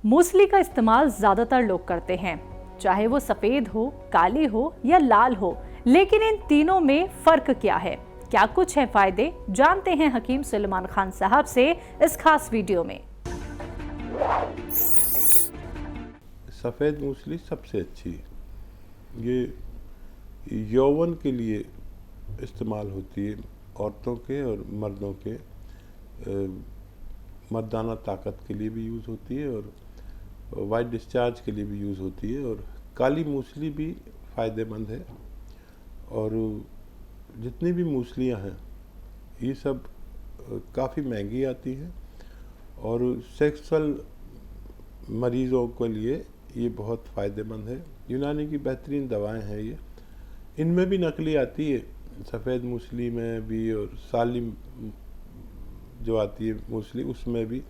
मूसली का इस्तेमाल ज्यादातर लोग करते हैं, चाहे वो सफेद हो, काली हो या लाल हो। लेकिन इन तीनों में फर्क क्या है, क्या कुछ है फायदे, जानते हैं हकीम सुलेमान खान साहब से इस खास वीडियो में। सफ़ेद मूसली सबसे अच्छी है। ये यौवन के लिए इस्तेमाल होती है, औरतों के और मर्दों के मर्दाना ताकत के लिए भी यूज़ होती है और वाइट डिस्चार्ज के लिए भी यूज़ होती है। और काली मूसली भी फ़ायदेमंद है। और जितनी भी मूसलियाँ हैं ये सब काफ़ी महंगी आती हैं और सेक्सुअल मरीज़ों के लिए ये बहुत फ़ायदेमंद है। यूनानी की बेहतरीन दवाएं हैं ये। इनमें भी नकली आती है, सफ़ेद मूसली में भी, और सालिम जो आती है मूसली उसमें भी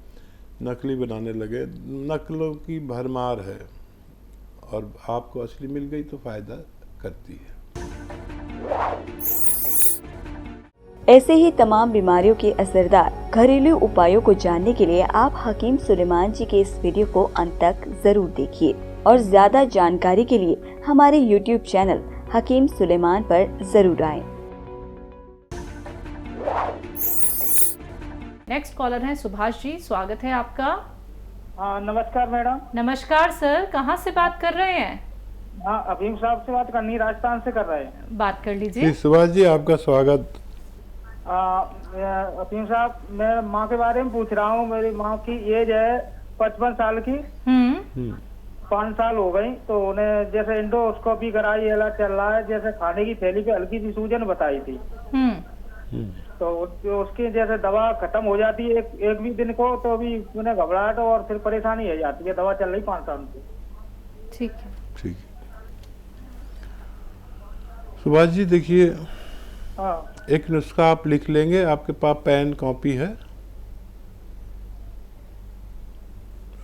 नकली बनाने लगे। नकलों की भरमार है और आपको असली मिल गई तो फ़ायदा करती है। ऐसे ही तमाम बीमारियों के असरदार घरेलू उपायों को जानने के लिए आप हकीम सुलेमान जी के इस वीडियो को अंत तक जरूर देखिए और ज्यादा जानकारी के लिए हमारे YouTube चैनल हकीम सुलेमान पर जरूर आएं। नेक्स्ट कॉलर है सुभाष जी, स्वागत है आपका। हाँ, नमस्कार मैडम। नमस्कार सर, कहाँ से बात कर रहे हैं? हाँ, अभीम साहब से बात करनी, राजस्थान से कर रहे हैं। बात कर लीजिए। सुभाष जी, आपका स्वागत। अभीम साहब, मैं माँ के बारे में पूछ रहा हूँ। मेरी माँ की एज है 55 साल की। 5 साल हो गई, तो उन्हें जैसे इंडोस्कोपी कराई, इलाज चल रहा है। जैसे खाने की थैली पे हल्की सी सूजन बताई थी, तो उसकी जैसे दवा खत्म हो जाती है एक भी दिन को, तो अभी उन्हें घबराहट और फिर परेशानी हो जाती है। दवा चल रही 5 साल से। ठीक है, ठीक है सुभाष जी, देखिए, हाँ, एक नुस्खा आप लिख लेंगे। आपके पास पेन कॉपी है?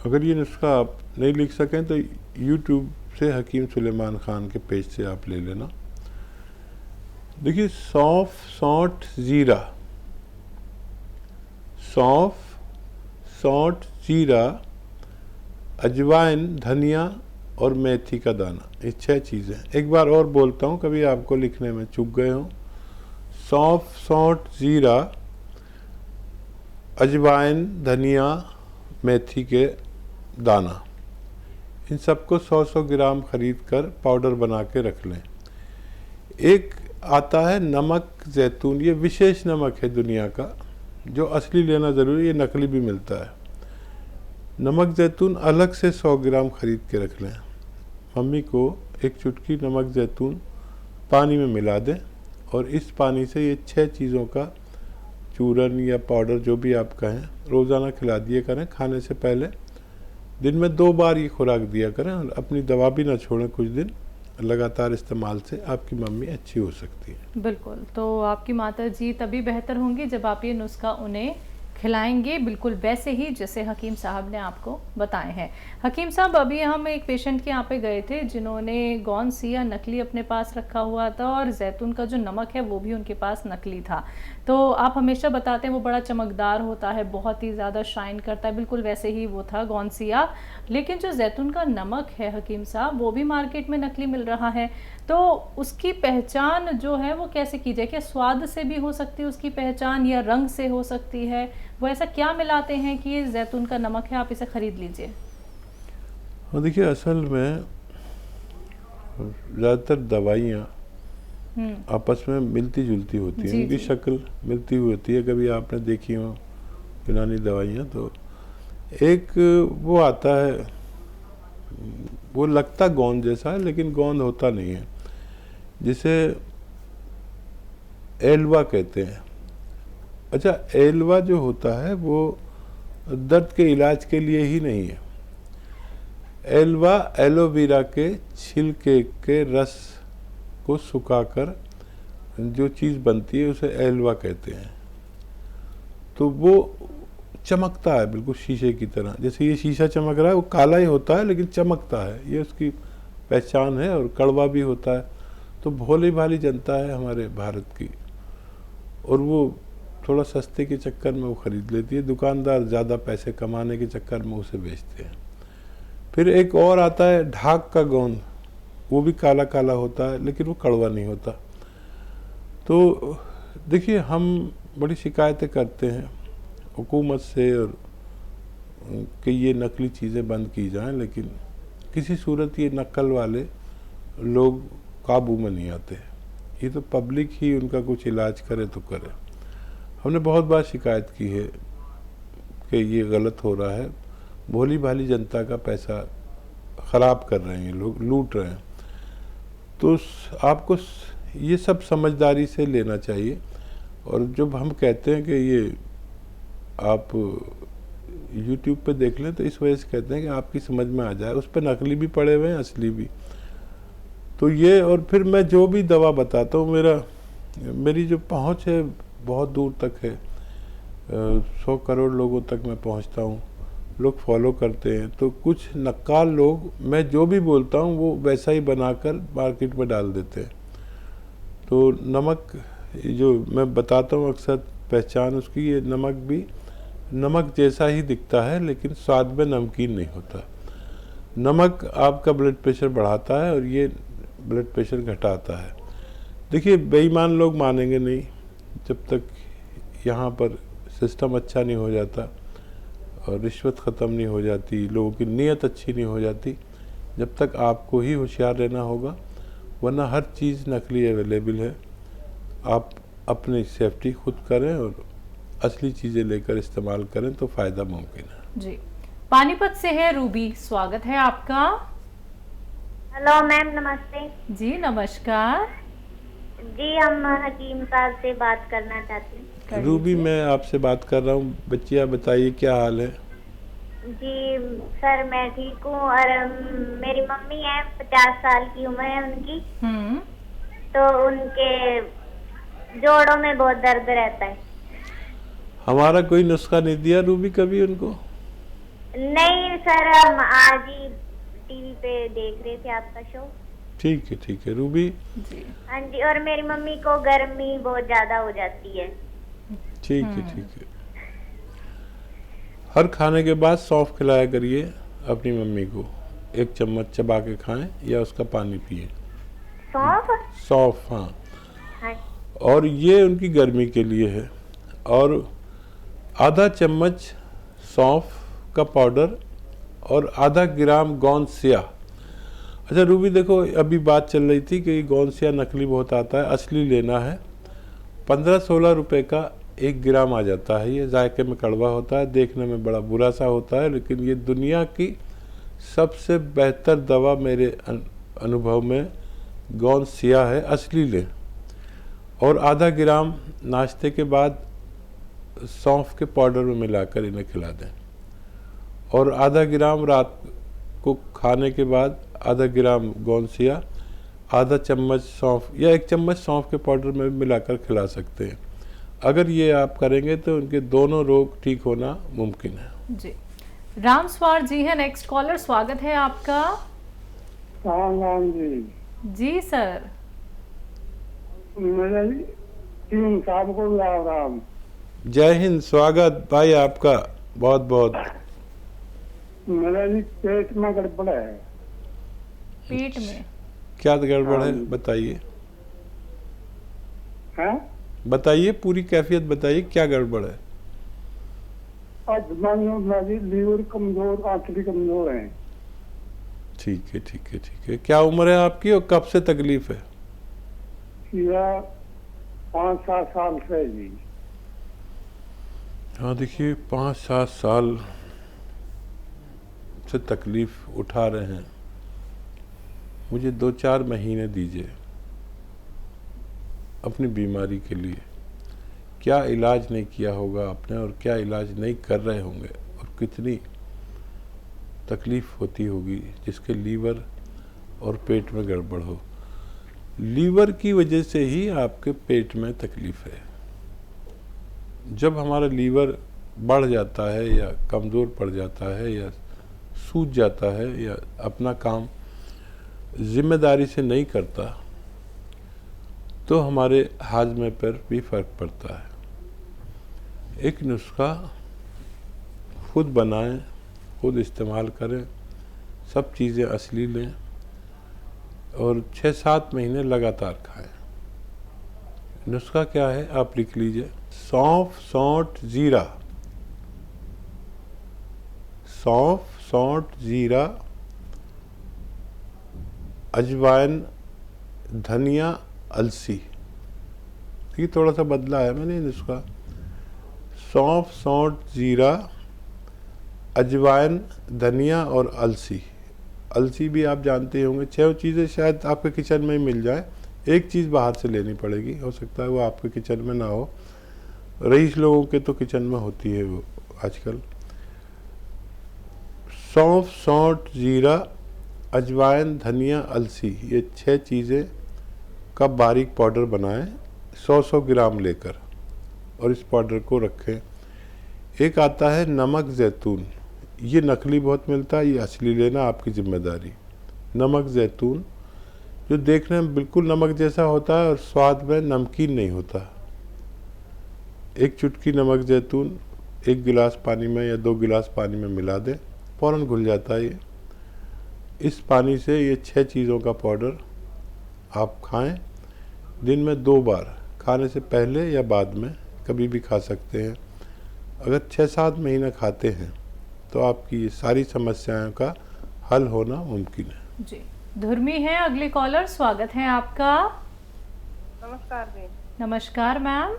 अगर ये नुस्खा आप नहीं लिख सकें तो YouTube से हकीम सुलेमान खान के पेज से आप ले लेना। देखिए, सौंफ, सौंठ, जीरा, सौंफ, सौंठ, जीरा, अजवाइन, धनिया और मेथी का दाना, ये 6 चीज़ें। एक बार और बोलता हूँ, कभी आपको लिखने में चूक गए हो। सौंफ, सौंठ, जीरा, अजवाइन, धनिया, मेथी के दाना, इन सबको 100-100 ग्राम खरीद कर पाउडर बना के रख लें। एक आता है नमक जैतून, ये विशेष नमक है दुनिया का, जो असली लेना ज़रूरी, ये नकली भी मिलता है। नमक जैतून अलग से 100 ग्राम खरीद के रख लें। मम्मी को एक चुटकी नमक जैतून पानी में मिला दें और इस पानी से ये 6 चीज़ों का चूरन या पाउडर, जो भी आप कहें, रोज़ाना खिला दिए करें। खाने से पहले दिन में 2 बार ये खुराक दिया करें और अपनी दवा भी ना छोड़ें। कुछ दिन लगातार इस्तेमाल से आपकी मम्मी अच्छी हो सकती है। बिल्कुल, तो आपकी माता जी तभी बेहतर होंगी जब आप ये नुस्खा उन्हें खिलाएंगे, बिल्कुल वैसे ही जैसे हकीम साहब ने आपको बताए हैं। हकीम साहब, अभी हम एक पेशेंट के यहाँ पे गए थे जिन्होंने गौनसिया नकली अपने पास रखा हुआ था और जैतून का जो नमक है वो भी उनके पास नकली था। तो आप हमेशा बताते हैं वो बड़ा चमकदार होता है, बहुत ही ज़्यादा शाइन करता है, बिल्कुल वैसे ही वो था गौनसिया। लेकिन जो जैतून का नमक है हकीम साहब, वो भी मार्केट में नकली मिल रहा है। तो उसकी पहचान जो है वो कैसे की जाए? क्या स्वाद से भी हो सकती है उसकी पहचान, या रंग से हो सकती है? वो ऐसा क्या मिलाते हैं कि ये जैतून का नमक है, आप इसे खरीद लीजिए? हाँ, देखिए, असल में ज़्यादातर दवाइयाँ आपस में मिलती जुलती होती हैं, उनकी शक्ल मिलती हुई होती है। कभी आपने देखी हो यूनानी दवाइयाँ, तो एक वो आता है, वो लगता गोंद जैसा है लेकिन गोंद होता नहीं है, जिसे एल्वा कहते हैं। अच्छा, एल्वा जो होता है वो दर्द के इलाज के लिए ही नहीं है। एल्वा एलोवेरा के छिलके के रस को सुखाकर जो चीज़ बनती है उसे एल्वा कहते हैं। तो वो चमकता है बिल्कुल शीशे की तरह। जैसे ये शीशा चमक रहा है, वो काला ही होता है लेकिन चमकता है, ये उसकी पहचान है। और कड़वा भी होता है। तो भोली भाली जनता है हमारे भारत की, और वो थोड़ा सस्ते के चक्कर में वो ख़रीद लेती है। दुकानदार ज़्यादा पैसे कमाने के चक्कर में उसे बेचते हैं। फिर एक और आता है ढाक का गोंद, वो भी काला काला होता है लेकिन वो कड़वा नहीं होता। तो देखिए हम बड़ी शिकायतें करते हैं हुकूमत से और कि ये नकली चीज़ें बंद की जाएं, लेकिन किसी सूरत ये नकल वाले लोग काबू में नहीं आते। ये तो पब्लिक ही उनका कुछ इलाज करे तो करे। हमने बहुत बार शिकायत की है कि ये गलत हो रहा है, भोली भाली जनता का पैसा ख़राब कर रहे हैं लोग, लूट रहे हैं। तो आपको ये सब समझदारी से लेना चाहिए। और जब हम कहते हैं कि ये आप YouTube पे देख लें तो इस वजह से कहते हैं कि आपकी समझ में आ जाए, उस पर नकली भी पड़े हुए हैं असली भी। तो ये, और फिर मैं जो भी दवा बताता हूँ मेरी जो पहुँच है बहुत दूर तक है, 100 करोड़ लोगों तक मैं पहुँचता हूँ, लोग फॉलो करते हैं। तो कुछ नक्काल लोग मैं जो भी बोलता हूँ वो वैसा ही बनाकर मार्केट में डाल देते हैं। तो नमक जो मैं बताता हूँ अक्सर पहचान उसकी, ये नमक भी नमक जैसा ही दिखता है लेकिन स्वाद में नमकीन नहीं होता। नमक आपका ब्लड प्रेशर बढ़ाता है और ये ब्लड प्रेशर घटाता है। देखिए बेईमान लोग मानेंगे नहीं जब तक यहाँ पर सिस्टम अच्छा नहीं हो जाता और रिश्वत ख़त्म नहीं हो जाती, लोगों की नीयत अच्छी नहीं हो जाती, जब तक आपको ही होशियार रहना होगा। वरना हर चीज़ नकली अवेलेबल है। आप अपनी सेफ्टी खुद करें और असली चीज़ें लेकर इस्तेमाल करें तो फ़ायदा मुमकिन है। जी, पानीपत से है रूबी, स्वागत है आपका। हेलो मैम, नमस्ते। जी नमस्कार। जी हम हकीम साहब से बात करना चाहते हैं। रूबी मैं आपसे बात कर रहा हूँ। बच्चिया बताइए क्या हाल है? जी सर मैं ठीक हूँ और मेरी मम्मी है, 50 साल की उम्र है उनकी। तो उनके जोड़ों में बहुत दर्द रहता है। हमारा कोई नुस्खा नहीं दिया रूबी कभी उनको? नहीं सर, हम आज ही टीवी पे देख रहे थे आपका शो। ठीक है रूबी। हाँ जी, और मेरी मम्मी को गर्मी बहुत ज्यादा हो जाती है। ठीक है। हर खाने के बाद सौंफ खिलाया करिए अपनी मम्मी को, 1 चम्मच चबा के खाएं या उसका पानी पिए। सौंफ? हाँ। और ये उनकी गर्मी के लिए है। और आधा चम्मच सौंफ का पाउडर और आधा ग्राम गोंद सिया। अच्छा रूबी देखो, अभी बात चल रही थी कि गोंद सिया नकली बहुत आता है, असली लेना है। 15-16 रुपए का 1 ग्राम आ जाता है। ये जायके में कड़वा होता है, देखने में बड़ा बुरा सा होता है, लेकिन ये दुनिया की सबसे बेहतर दवा मेरे अनुभव में गोंद सिया है, असली लें। और आधा ग्राम नाश्ते के बाद सौंफ के पाउडर में मिलाकर इन्हें खिला दें। और आधा ग्राम रात को खाने के बाद आधा ग्राम गोंद सिया, आधा चम्मच सौंफ या 1 चम्मच सौंफ के पाउडर में मिलाकर खिला सकते हैं। अगर ये आप करेंगे तो उनके दोनों रोग ठीक होना मुमकिन है। जी, राम स्वार जी है नेक्स्ट कॉलर, स्वागत है आपका। राम जी सर। मेरे टीम साहब को राम। जय हिंद, स्वागत भाई आपका बहुत बहुत। मेरा जी पेट में गड़बड़ है। पेट में क्या गड़बड़ है बताइए? बताइए, पूरी कैफियत बताइए, क्या गड़बड़ है? आज मेरी लीवर कमजोर, आंखें कमजोर है। ठीक है। क्या उम्र है आपकी और कब से तकलीफ है? 5-7 साल से जी। हाँ देखिए, 5-7 साल से तकलीफ उठा रहे हैं। मुझे 2-4 महीने दीजिए अपनी बीमारी के लिए। क्या इलाज नहीं किया होगा आपने और क्या इलाज नहीं कर रहे होंगे और कितनी तकलीफ होती होगी जिसके लीवर और पेट में गड़बड़ हो। लीवर की वजह से ही आपके पेट में तकलीफ है। जब हमारा लीवर बढ़ जाता है या कमज़ोर पड़ जाता है या सूज जाता है या अपना काम जिम्मेदारी से नहीं करता तो हमारे हाजमे पर भी फ़र्क पड़ता है। एक नुस्खा खुद बनाएं, खुद इस्तेमाल करें, सब चीज़ें असली लें और 6-7 महीने लगातार खाएं। नुस्खा क्या है आप लिख लीजिए। सौंफ, सौंठ, जीरा, सौंफ, सौंठ, जीरा, अजवाइन, धनिया, अलसी। ये थोड़ा सा बदला है मैंने नुस्खा। सौंफ, सौंठ, जीरा, अजवाइन, धनिया और अलसी। अलसी भी आप जानते होंगे। 6 चीज़ें शायद आपके किचन में ही मिल जाए, एक चीज़ बाहर से लेनी पड़ेगी, हो सकता है वो आपके किचन में ना हो। रईस लोगों के तो किचन में होती है वो आजकल। सौंफ, सौंठ, जीरा, अजवाइन, धनिया, अलसी, ये 6 चीज़ें का बारीक पाउडर बनाएं 100-100 ग्राम लेकर और इस पाउडर को रखें। एक आता है नमक जैतून, ये नकली बहुत मिलता है, ये असली लेना आपकी जिम्मेदारी। नमक जैतून जो देखने में बिल्कुल नमक जैसा होता है और स्वाद में नमकीन नहीं होता। 1 चुटकी नमक जैतून 1 गिलास पानी में या 2 गिलास पानी में मिला दें, फ़ौरन घुल जाता है ये। इस पानी से ये 6 चीज़ों का पाउडर आप खाएं। दिन में 2 बार, खाने से पहले या बाद में, कभी भी खा सकते हैं। अगर 6-7 महीने खाते हैं तो आपकी ये सारी समस्याओं का हल होना मुमकिन है। जी, धुर्मी है अगले कॉलर, स्वागत है आपका। नमस्कार जी। नमस्कार मैम।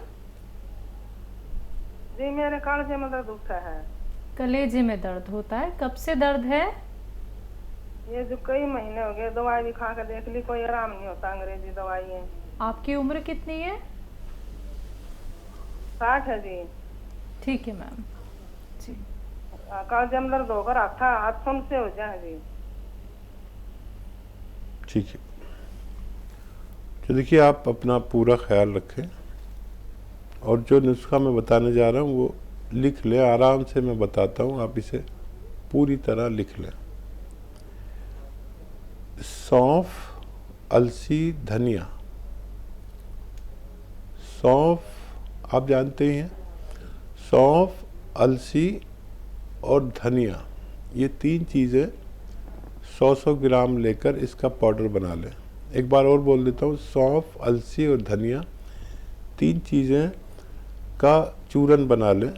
जी मेरे कलेजे में दर्द होता है। कलेजे में दर्द होता है, कब से दर्द है? ये जो कई महीने हो गए, दवाई भी खा कर देख ली, कोई आराम नहीं होता। अंग्रेजी दवाई है। आपकी उम्र कितनी है? 60 है जी। ठीक है मैम जी। कलेजे में दर्द होकर आता हाथ सुन से हो जाए जी। ठीक है, तो देखिए आप अपना पूरा ख्याल रखें और जो नुस्खा मैं बताने जा रहा हूँ वो लिख लें। आराम से मैं बताता हूँ, आप इसे पूरी तरह लिख लें। सौंफ, अलसी, धनिया। सौंफ आप जानते हैं, सौंफ, अलसी और धनिया, ये 3 चीज़ें 100-100 ग्राम लेकर इसका पाउडर बना लें। एक बार और बोल देता हूँ, सौंफ, अलसी और धनिया 3 चीज़ें का चूरन बना लें।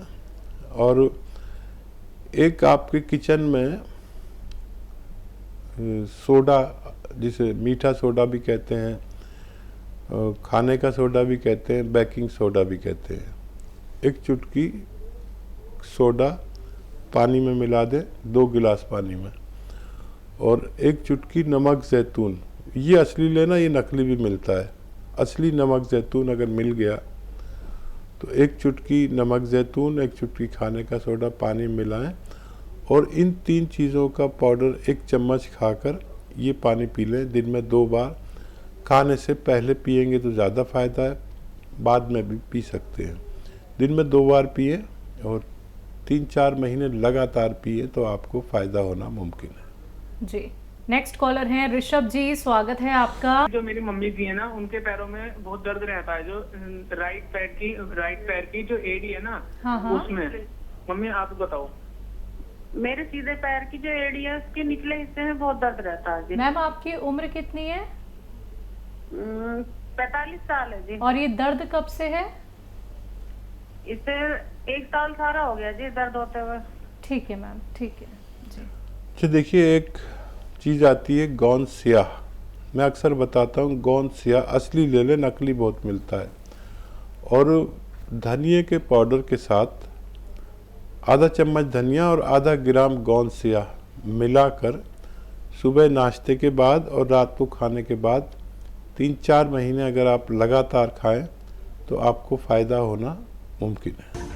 और एक आपके किचन में सोडा, जिसे मीठा सोडा भी कहते हैं, खाने का सोडा भी कहते हैं, बेकिंग सोडा भी कहते हैं, 1 चुटकी सोडा पानी में मिला दें 2 गिलास पानी में। और 1 चुटकी नमक जैतून, ये असली लेना, ये नकली भी मिलता है। असली नमक जैतून अगर मिल गया तो 1 चुटकी नमक जैतून, 1 चुटकी खाने का सोडा पानी मिलाएं और इन 3 चीज़ों का पाउडर 1 चम्मच खाकर ये पानी पी लें। दिन में 2 बार, खाने से पहले पिएंगे तो ज़्यादा फ़ायदा है, बाद में भी पी सकते हैं। दिन में 2 बार पिए और 3-4 महीने लगातार पिए तो आपको फ़ायदा होना मुमकिन है। जी, नेक्स्ट कॉलर हैं ऋषभ जी, स्वागत है आपका। जो मेरी मम्मी जी है ना, उनके पैरों में बहुत दर्द रहता है। जो राइट पैर की जो एड़ी है ना, हाँ। उसमें। मम्मी आप बताओ। मेरे सीधे पैर की जो एड़ी है उसके निचले हिस्से में बहुत दर्द रहता है जी। मैम आपकी उम्र कितनी है? 45 साल है जी। और ये दर्द कब से है? इससे 1 साल सारा हो गया जी दर्द होते हुए। ठीक है मैम, ठीक है जी। अच्छा देखिए, एक चीज़ आती है गोंद स्याह। मैं अक्सर बताता हूँ गोंद स्याह असली ले लें, नकली बहुत मिलता है। और धनिए के पाउडर के साथ आधा चम्मच धनिया और आधा ग्राम गोंद स्याह मिलाकर सुबह नाश्ते के बाद और रात को खाने के बाद 3-4 महीने अगर आप लगातार खाएं तो आपको फ़ायदा होना मुमकिन है।